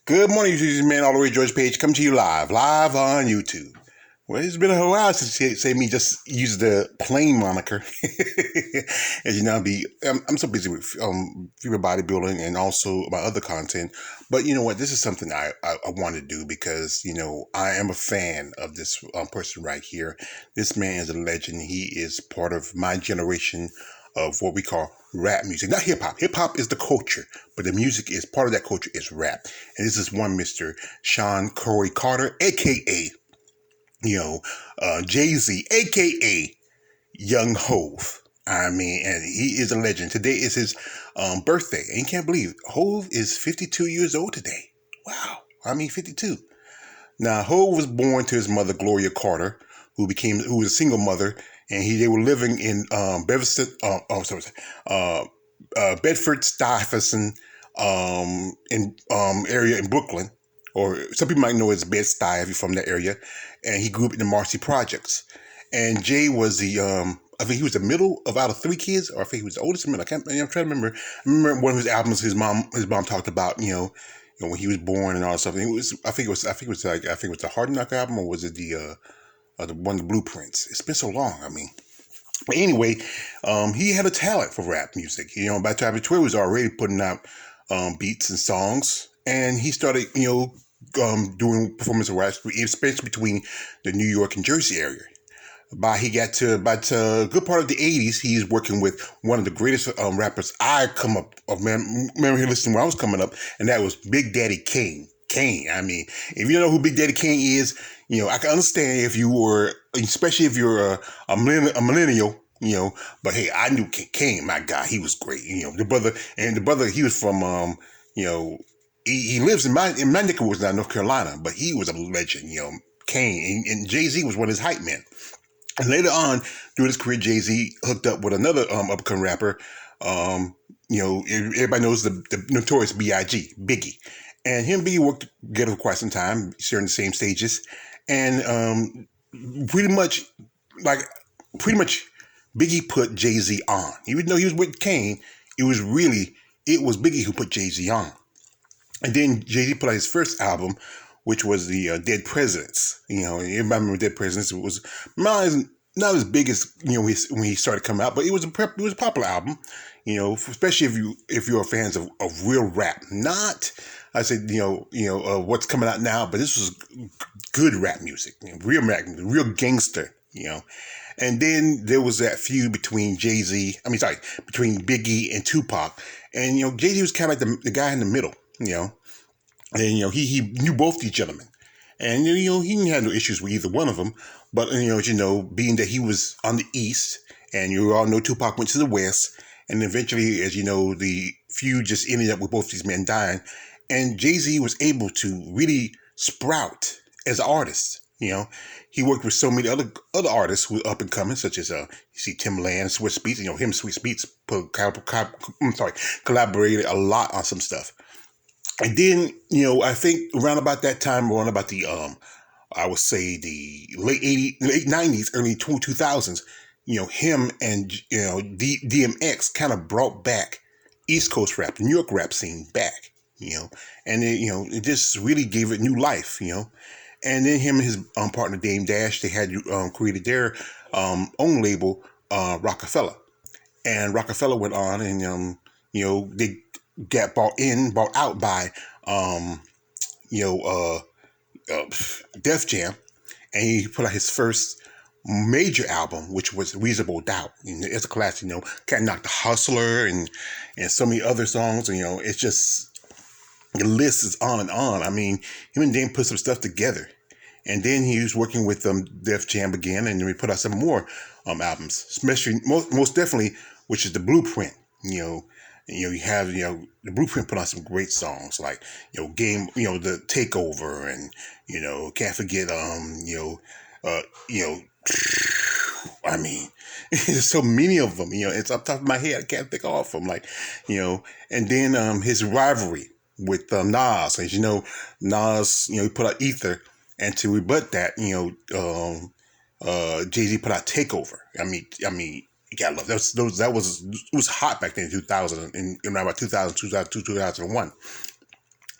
Good morning, YouTube man. All the way, George Page, come to you live on YouTube. Well, it's been a while since say me just use the plain moniker. As you know, I'm so busy with female bodybuilding and also my other content. But you know what? This is something I want to do because I am a fan of this person right here. This man is a legend. He is part of my generation of what we call rap music, not hip hop. Hip hop is the culture, but the music is part of that culture is rap. And this is one Mr. Sean Corey Carter, aka Jay Z, aka Young Hove. I mean, and he is a legend. Today is his birthday, and you can't believe Hove is 52 years old today. Wow, I mean 52. Now Hove was born to his mother Gloria Carter, who was a single mother, and they were living in Bedford Stuyvesant in area in Brooklyn, or some people might know it as Bed-Stuy if you're from that area. And he grew up in the Marcy Projects. And Jay was I think he was the middle of out of three kids, or I think he was the oldest middle. I'm trying to remember. I remember one of his albums. His mom talked about when he was born and all that stuff. And I think it was the Hard Knock album, or was it the one of the Blueprints? It's been so long. I mean. But anyway, he had a talent for rap music. By the time he was already putting out beats and songs, and he started, doing performance of rap, especially between the New York and Jersey area. He got to about a good part of the '80s, he's working with one of the greatest rappers I come up of. Remember he listened when I was coming up, and that was Big Daddy Kane. Kane. I mean, if you don't know who Big Daddy Kane is, I can understand if you were, especially if you're a millennial. But hey, I knew Kane, my guy. He was great. The brother, he was from, he lives in my neck of the woods now, North Carolina, but he was a legend. Kane and Jay Z was one of his hype men. And later on, through his career, Jay Z hooked up with another upcoming rapper. Everybody knows the notorious B.I.G. Biggie, and him and Biggie worked together for quite some time, sharing the same stages, and pretty much Biggie put Jay Z on. Even though he was with Kane, it was Biggie who put Jay Z on. And then Jay Z put out his first album, which was the Dead Presidents. Everybody remember Dead Presidents. It was not as big as when he started coming out, but it was a popular album. Especially if you're fans of real rap, not I said what's coming out now, but this was good rap music, real rap, real gangster. And then there was that feud between between Biggie and Tupac, and Jay Z was kind of like the guy in the middle. And he knew both these gentlemen, and he didn't have no issues with either one of them. But being that he was on the East, and you all know Tupac went to the West, and eventually, as you know, the feud just ended up with both these men dying, and Jay Z was able to really sprout as an artist. He worked with so many other artists who were up and coming, such as you see Timbaland, Swizz Beatz. Him and Swizz Beatz collaborated a lot on some stuff. And then, I think around about that time, around about the, I would say the late '90s, early 2000s, him and, DMX kind of brought back East Coast rap, the New York rap scene back, and it just really gave it new life, And then him and his partner, Dame Dash, they had created their own label, Rockefeller. And Rockefeller went on and, they got bought out by, Def Jam, and he put out his first major album, which was Reasonable Doubt. It's a classic, Can't Knock the Hustler and so many other songs. It's just, the list is on and on. I mean, him and Dame put some stuff together. And then he was working with Def Jam again, and then we put out some more albums, especially most definitely, which is the Blueprint. You have the Blueprint put on some great songs like the Takeover, and can't forget I mean, there's so many of them. It's up top of my head. I can't think of them. And then his rivalry with Nas. As you know, Nas, he put out Ether, and to rebut that, Jay Z put out Takeover. I mean, you gotta love that was it was hot back then in 2000 and around about 2000, 2002, 2001.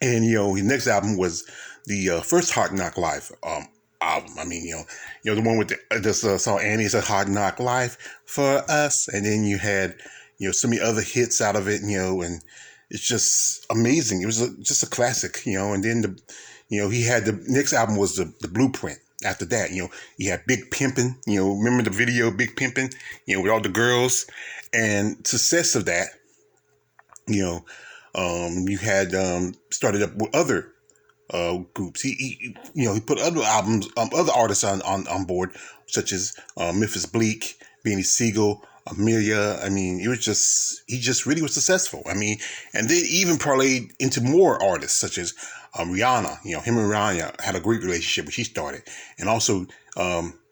And his next album was the first Hard Knock Life album. I mean, the one with this song "Annie's a Hard Knock Life for Us," and then you had so many other hits out of it. And it's just amazing. It was just a classic. And then he had the next album was the Blueprint. After that, he had Big Pimpin'. Remember the video Big Pimpin'? With all the girls, and success of that. You had started up with other groups. He put other albums, other artists on board, such as Memphis Bleak, Beanie Siegel, Amelia. I mean, he just really was successful. I mean, and then even parlayed into more artists, such as Rihanna. Him and Rihanna had a great relationship when she started, and also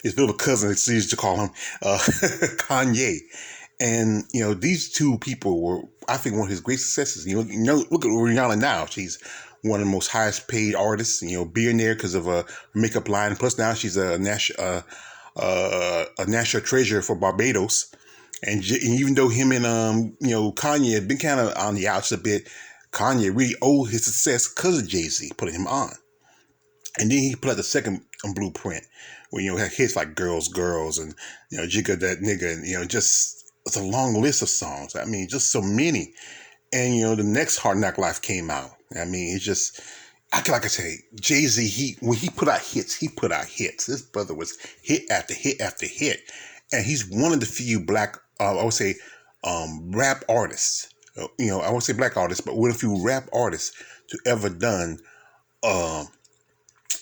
his little cousin, they used to call him Kanye. And these two people were, I think, one of his great successes. Look at Rihanna now; she's one of the most highest paid artists. Billionaire because of a makeup line. Plus, now she's a national treasure for Barbados. And even though him and Kanye had been kind of on the outs a bit, Kanye really owed his success because of Jay-Z putting him on. And then he put out the second Blueprint, where had hits like "Girls, Girls" and "Jigga That Nigga," and just. It's a long list of songs. I mean, just so many. And the next Hard Knock Life came out. I mean, it's just, like I say, Jay-Z, when he put out hits, he put out hits. This brother was hit after hit after hit. And he's one of the few black, I would say, rap artists. I won't say black artists, but one of the few rap artists to ever done,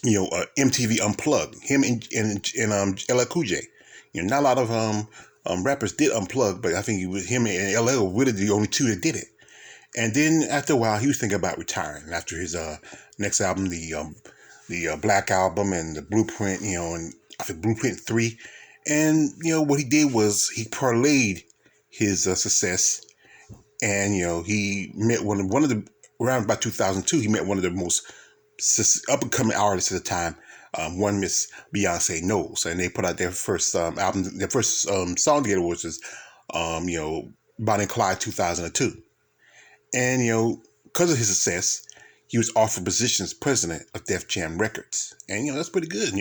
MTV Unplugged. Him and LL Cool J. Not a lot of rappers did unplug, but I think him and LL were really the only two that did it. And then after a while, he was thinking about retiring after his next album, the Black Album and the Blueprint, and I think Blueprint 3. And what he did was he parlayed his success, and he met one of the around about 2002. He met one of the most up and coming artists at the time. One Miss Beyonce Knowles, and they put out their first album, their first song together, which is, Bonnie and Clyde 2002. And, because of his success, he was offered position as president of Def Jam Records. And, that's pretty good.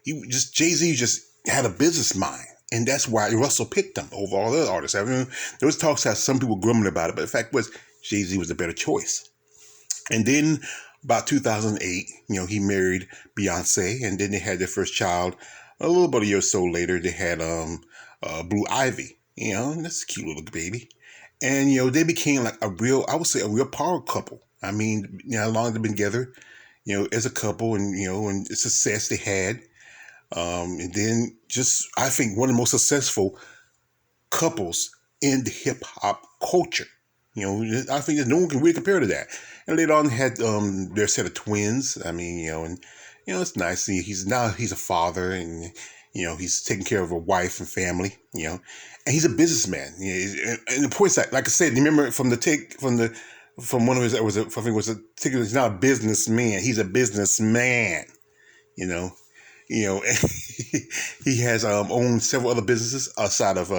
Jay-Z just had a business mind. And that's why Russell picked him over all the other artists. I mean, there was talks how some people grumbling about it, but the fact was Jay-Z was a better choice. And then about 2008, he married Beyonce, and then they had their first child. A little about a year or so later, they had Blue Ivy. That's a cute little baby. And they became like a real power couple. I mean, how long they've been together, as a couple, and and the success they had. And then just, I think, one of the most successful couples in the hip hop culture. I think that no one can really compare to that. And later on, had their set of twins. I mean, and it's nice. He's a father, and he's taking care of a wife and family. And he's a businessman. And the point is, like I said, remember from one of his, I think it was a ticket. He's not a businessman. He's a businessman. He has owned several other businesses outside of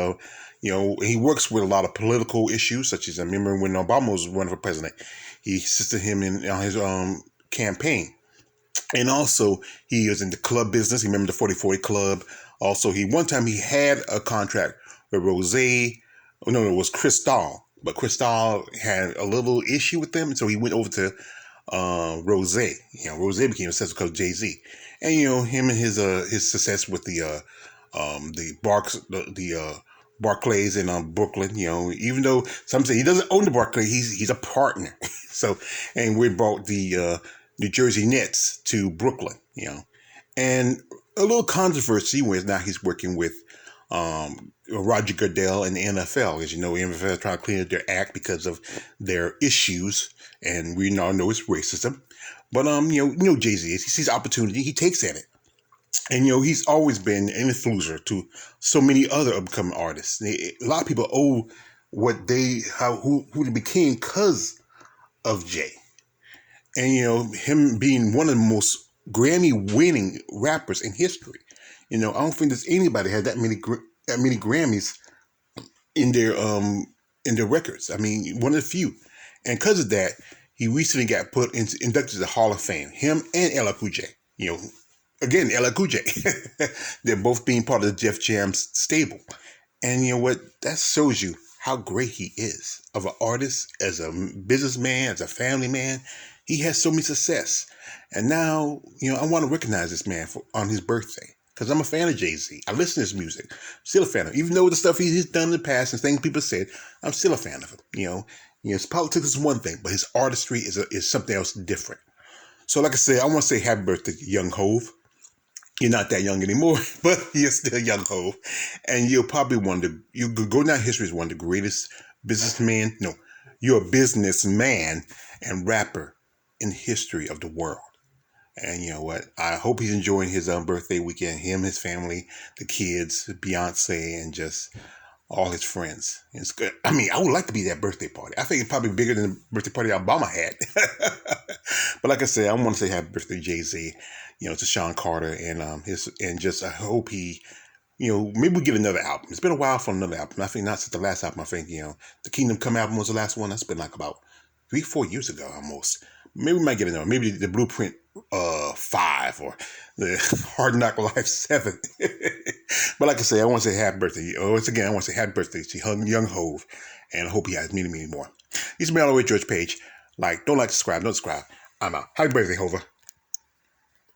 he works with a lot of political issues, such as I remember when Obama was running for president, he assisted him on his campaign. And also he was in the club business. He remember the 4040 Club. Also, one time he had a contract with it was Cristal, but Cristal had a little issue with them, and so he went over to Rose. Rose became successful because of Jay-Z. And him and his success with the Barclays in Brooklyn. Even though some say he doesn't own the Barclays, he's a partner. So, and we brought the New Jersey Nets to Brooklyn. And a little controversy was now he's working with Roger Goodell and the NFL. As you know, the NFL is trying to clean up their act because of their issues, and we now know it's racism. But Jay-Z is, he sees opportunity, he takes at it. And he's always been an influencer to so many other upcoming artists. A lot of people owe who they became because of Jay. And him being one of the most Grammy-winning rappers in history. I don't think there's anybody had that many Grammys in their records. I mean, one of the few. And because of that, he recently got inducted to the Hall of Fame. Him and LL Cool J. You know, again, LL Cool J. They're both being part of the Def Jam stable. And you know what? That shows you how great he is of an artist, as a businessman, as a family man. He has so much success. And now, you know, I want to recognize this man on his birthday. Because I'm a fan of Jay-Z. I listen to his music. Still a fan of him. Even though the stuff he's done in the past and things people said, I'm still a fan of him. His politics is one thing, but his artistry is something else different. So like I said, I want to say happy birthday to Young Hov. You're not that young anymore, but you're still Young Hov. And you're probably you could go down history as one of the greatest businessmen. No, you're a businessman and rapper in the history of the world. And you know what? I hope he's enjoying his birthday weekend. Him, his family, the kids, Beyonce, and just all his friends. It's good. I mean, I would like to be that birthday party. I think it's probably bigger than the birthday party Obama had. But like I said, I want to say happy birthday, Jay-Z, to Sean Carter and I hope he, maybe we get another album. It's been a while for another album. I think not since the last album. I think, the Kingdom Come album was the last one. That's been like about 3-4 years ago almost. Maybe we might get another. Maybe the Blueprint 5 or the Hard Knock Life 7. But like I say, I want to say happy birthday. Once again, I want to say happy birthday to Young Hov, and I hope he has many, many more. This is me all the way, George Page. Don't subscribe, don't subscribe. I'm out. Happy birthday, Hova.